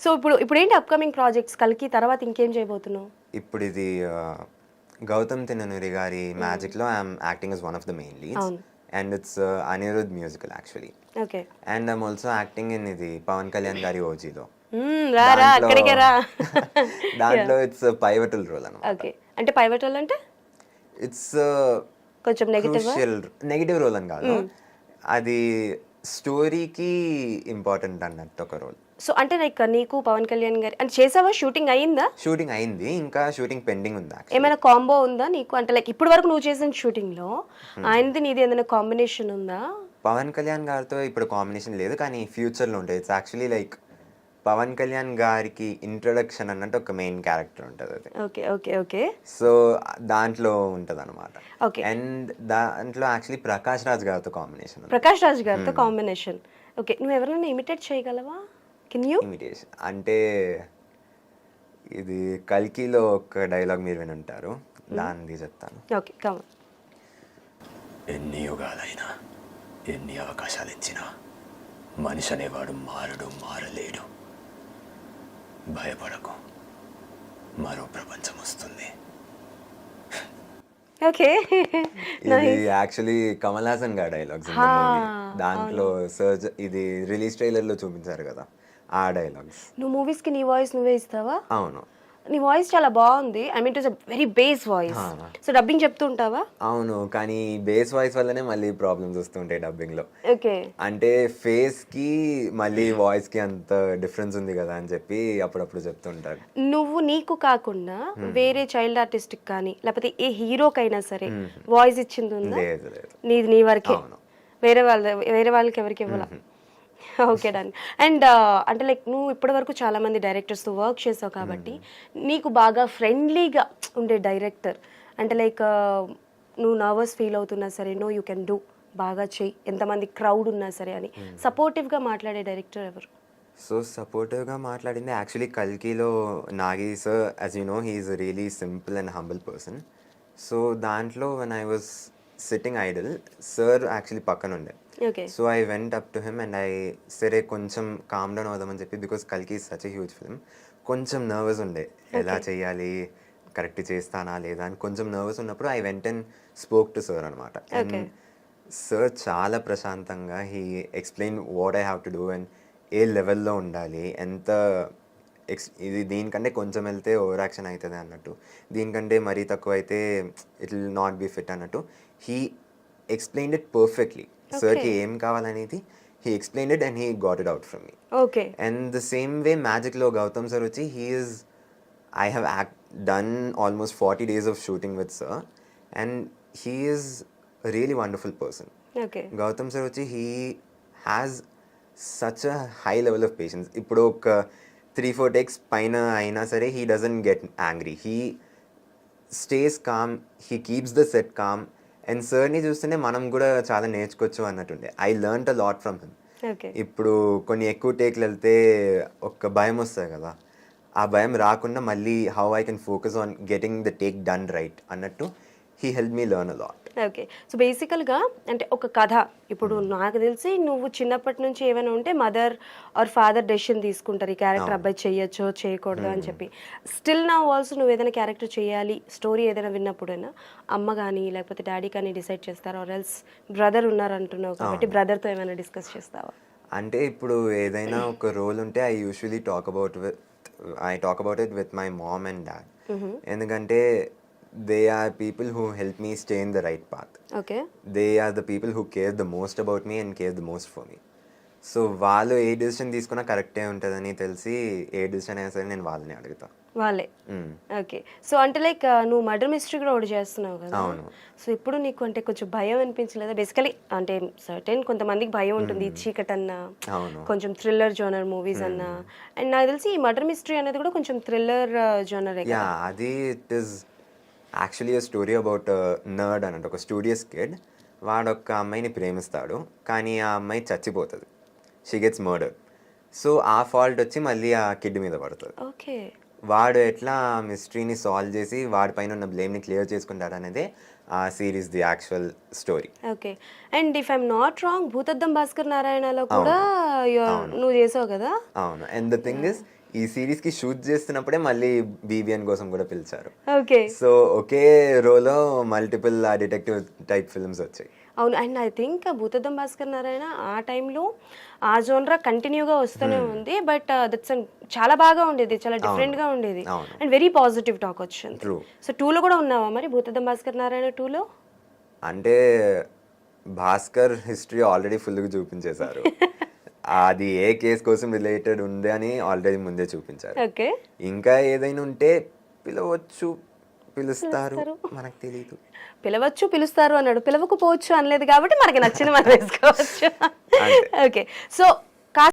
So ఇప్పుడు ఏంటి upcoming projects కల్కి తర్వాత ఇంకేం చేయబోతున్నావు? ఇప్పుడు ఇది గౌతమ్ తిన్ననూరి గారి మ్యాజిక్లో I'm acting is one of the main leads and it's Anirudh musical actually. Okay. And I'm also acting in ఇది పవన్ కళ్యాణ్ గారి ఓజీలో. రారా అక్కడికే రా. దాంట్లో ఇట్స్ పైవటల్ రోల్ అన్నమాట. ఓకే. అంటే పైవటల్ అంటే ఇట్స్ కొంచెం నెగిటివ్ రోల్ అని కాదు, అది స్టోరీకి ఇంపార్టెంట్ అన్నట్టు ఒక రోల్. సో అంటే లైక్ నీకు పవన్ కళ్యాణ్ గారి అంటే చేసావా? షూటింగ్ అయిందా? షూటింగ్ అయింది, ఇంకా షూటింగ్ పెండింగ్ ఉంది. ఏమైనా కాంబో ఉందా నీకు? అంటే లైక్ ఇప్పటి వరకు నువ్వు చేసిన షూటింగ్ లో ఆయనది నీది ఏదైనా కాంబినేషన్ ఉందా? పవన్ కళ్యాణ్ గారితో ఇప్పుడు కాంబినేషన్ లేదు, కానీ ఫ్యూచర్ లో ఉంటుంది. It's actually like Pawan Kalyan గారికి ఇంట్రొడక్షన్ అన్నట్టు ఒక మెయిన్ క్యారెక్టర్ ఉంటుంది అది. Okay okay okay. సో దాంట్లో ఉంటుంది అనమాట. ఓకే. అండ్ దాంట్లో యాక్చువల్లీ ప్రకాష్ రాజ్ గారితో కాంబినేషన్. ప్రకాష్ రాజ్ గారితో కాంబినేషన్. ఓకే. నువ్వు ఎవరైనా ఇమిటేట్ చేయగలవా? Can you? ఇమిటేషన్ అంటే ఇది కల్కిలో ఒక డైలాగ్ మీరు వినుంటారు, దాన్ని చెప్తాను. Okay come. ఎన్ని యుగాలైనా ఎన్ని అవకాశాలు ఇచ్చినా మనిషి అనేవాడు మారలేడు. భయపడకు, మరో ప్రపంచం వస్తుంది. ఓకే. ఇది యాక్చువల్లీ కమల్ హాసన్ గారి డైలాగ్స్. దాంట్లో సర్జ్ ఇది రిలీజ్ ట్రైలర్ లో చూపించారు కదా, ఆ డైలాగ్స్. నువ్వు మూవీస్ కి నీ వాయిస్ నువ్వే ఇస్తావా? అవును. నీ వాయిస్ చాలా బాగుంది. I mean it's very base voice. So dubbing చెప్తూ ఉంటావా? అవును, కానీ బేస్ వాయిస్ వల్లనే మళ్ళీ ప్రాబ్లమ్స్ వస్తుంటాయి డబ్బింగ్ లో. ఓకే. అంటే ఫేస్ కి మళ్ళీ వాయిస్ కి అంత డిఫరెన్స్ ఉంది కదా అని చెప్పి అప్పుడప్పుడు చెప్తుంటారు. నువ్వు నీకు కాకుండా వేరే చైల్డ్ ఆర్టిస్ట్ కానీ లేకపోతే ఏ హీరోకైనా సరే వాయిస్ ఇచ్చింది ఉందా? లేదు లేదు. నీది నీ వరకే, వేరే వాళ్ళకి ఎవరికి ఇవ్వాల? Okay done. అండ్ అంటే లైక్ నువ్వు ఇప్పటి వరకు చాలా మంది డైరెక్టర్స్తో వర్క్ చేసావు కాబట్టి నీకు బాగా ఫ్రెండ్లీగా ఉండే డైరెక్టర్ అంటే లైక్ నువ్వు నర్వస్ ఫీల్ అవుతున్నా సరే నో యూ కెన్ డూ, బాగా చెయ్యి, ఎంతమంది క్రౌడ్ ఉన్నా సరే అని సపోర్టివ్గా మాట్లాడే డైరెక్టర్ ఎవరు? సో సపోర్టివ్గా మాట్లాడింది యాక్చువల్లీ కల్కిలో Nagi sir. As you know he is really simple and humble person. So దాంట్లో when I was sitting idle, sir actually పక్కన ఉండే. So I went up to him and I సరే కొంచెం కామ్ డౌన్ అవుదామని చెప్పి, బికాస్ కల్కి is such a huge film, కొంచెం nervous ఉండే, ఎలా చేయాలి, కరెక్ట్ చేస్తానా లేదా అని కొంచెం నర్వస్ ఉన్నప్పుడు I went and spoke to sir అనమాట. అండ్ సార్ చాలా ప్రశాంతంగా he explain what I have to do and ఏ లెవెల్లో ఉండాలి, ఎంత ఇది దీనికంటే కొంచెం వెళ్తే ఓవర్ యాక్షన్ అవుతుంది అన్నట్టు, దీనికంటే మరీ తక్కువ అయితే it will not be fit అన్నట్టు. He explained it perfectly. సార్కి ఏం కావాలనేది he explained it and he got it out from me. Okay. And the same way మ్యాజిక్లో గౌతమ్ సార్ వచ్చి I have done almost 40 days of shooting with sir and he is a really wonderful person. Okay. Gautam sir వచ్చి he has such a high level of patience. ఇప్పుడు ఒక 3-4 takes పైన అయినా సరే he doesn't get angry, he stays calm, he keeps the set calm. And సార్ని చూస్తేనే మనం కూడా చాలా నేర్చుకోవచ్చు అన్నట్టుండే. I learned a lot from him. ఇప్పుడు కొన్ని ఎక్కువ టేక్లు వెళ్తే ఒక భయం వస్తుంది కదా, ఆ భయం రాకుండా మళ్ళీ how I can focus on getting the take done right అన్నట్టు he help me learn a lot. Okay. So బేసికల్గా అంటే ఒక కథ ఇప్పుడు నాకు తెలిసి నువ్వు చిన్నప్పటి నుంచి ఏమైనా ఉంటే మదర్ ఆర్ ఫాదర్ డెసిషన్ తీసుకుంటారు ఈ క్యారెక్టర్ అబ్బాయి చేయొచ్చో చేయకూడదు అని చెప్పి. స్టిల్ నా ఆల్సో నువ్వు ఏదైనా క్యారెక్టర్ చేయాలి స్టోరీ ఏదైనా విన్నప్పుడైనా అమ్మ కానీ లేకపోతే డాడీ కానీ డిసైడ్ చేస్తారు, ఆర్ ఎల్స్ బ్రదర్ ఉన్నారు అంటున్నావు కాబట్టి బ్రదర్తో ఏమైనా డిస్కస్ చేస్తావా? అంటే ఇప్పుడు ఏదైనా ఒక రోల్ ఉంటే I usually talk about it with my mom and dad. ఎందుకంటే they are people who help me stay in the right path. Okay. They are the people who care the most about me and care the most for me. So వాళ్ళు ఏ decision తీసుకున్నా కరెక్టే ఉంటుందని తెలిసి ఏ decision అయినా సరే నేను వాళ్ళని అడుగుతా. వాళ్ళే. ఓకే. సో అంటే లైక్ నువ్వు మర్డర్ మిస్టరీ కూడా ఒకటి చేస్తున్నావు కదా. అవును. సో ఇప్పుడు నీకు అంటే కొంచెం భయం అనిపించలేదా? బేసికలీ అంటే సర్టెన్ కొంతమందికి భయం ఉంటుంది, చీకట్ అన్నా కొంచెం థ్రిల్లర్ జోనర్ మూవీస్ అన్నా, అండ్ నాకు తెలిసి ఈ మర్డర్ మిస్టరీ అనేది కూడా కొంచెం థ్రిల్లర్ జోనరే. యా, అది it is actually a story about nerd అన్నట్టు. ఒక స్టూడియస్ కిడ్, వాడు ఒక అమ్మాయిని ప్రేమిస్తాడు కానీ ఆ అమ్మాయి చచ్చిపోతుంది, షీ గెట్స్ మర్డర్. సో ఆ ఫాల్ట్ వచ్చి మళ్ళీ ఆ కిడ్ మీద పడుతుంది. ఓకే. వాడు ఎట్లా మిస్టరీని సాల్వ్ చేసి వాడిపైన ఉన్న బ్లేమ్ని క్లియర్ చేసుకుంటాడు అనేది ఆ series the actual story. Okay. And if I'm not wrong Bhoothaddam Bhaskar నారాయణలో కూడా నువ్వు చేసావు కదా. అవును. అండ్ ద థింగ్ ఇస్ ఈ సిరీస్ కి షూట్ చేస్తున్నప్పుడే మళ్ళీ బీబీఎన్ కోసం కూడా పిలిచారు. ఓకే. సో ఒకే రోలో మల్టిపుల్ డిటెక్టివ్ టైప్ ఫిల్మ్స్ వచ్చాయి. అవును. And I think Bhoothaddam Bhaskar Narayana ఆ టైంలో ఆ జోనరా కంటిన్యూగా వస్తూనే ఉంది. బట్ దట్స్ చాలా బాగా ఉండేది, చాలా డిఫరెంట్ గా ఉండేది అండ్ వెరీ పాజిటివ్ టాక్ వచ్చింది. సో 2లో కూడా ఉన్నావా మరి భూతద్దం భాస్కర్ నారాయణ 2లో? అంటే భాస్కర్ హిస్టరీ ఆల్రెడీ ఫుల్గా చూపించేశారు. అది ఏ కేస్ కోసం రిలేటెడ్ ఉంది అని ఆల్రెడీ ముందే చూపించారు. ఓకే. ఇంకా ఏదైనా ఉంటే పిలవచ్చు, పిలుస్తారు, మనకు తెలియదు. పిలవచ్చు, పిలుస్తారు అన్నాడు, పిలవకపోవచ్చు అనలేదు కాబట్టి మనకి నచ్చిన మనం వేసుకోవచ్చు. ఓకే. సో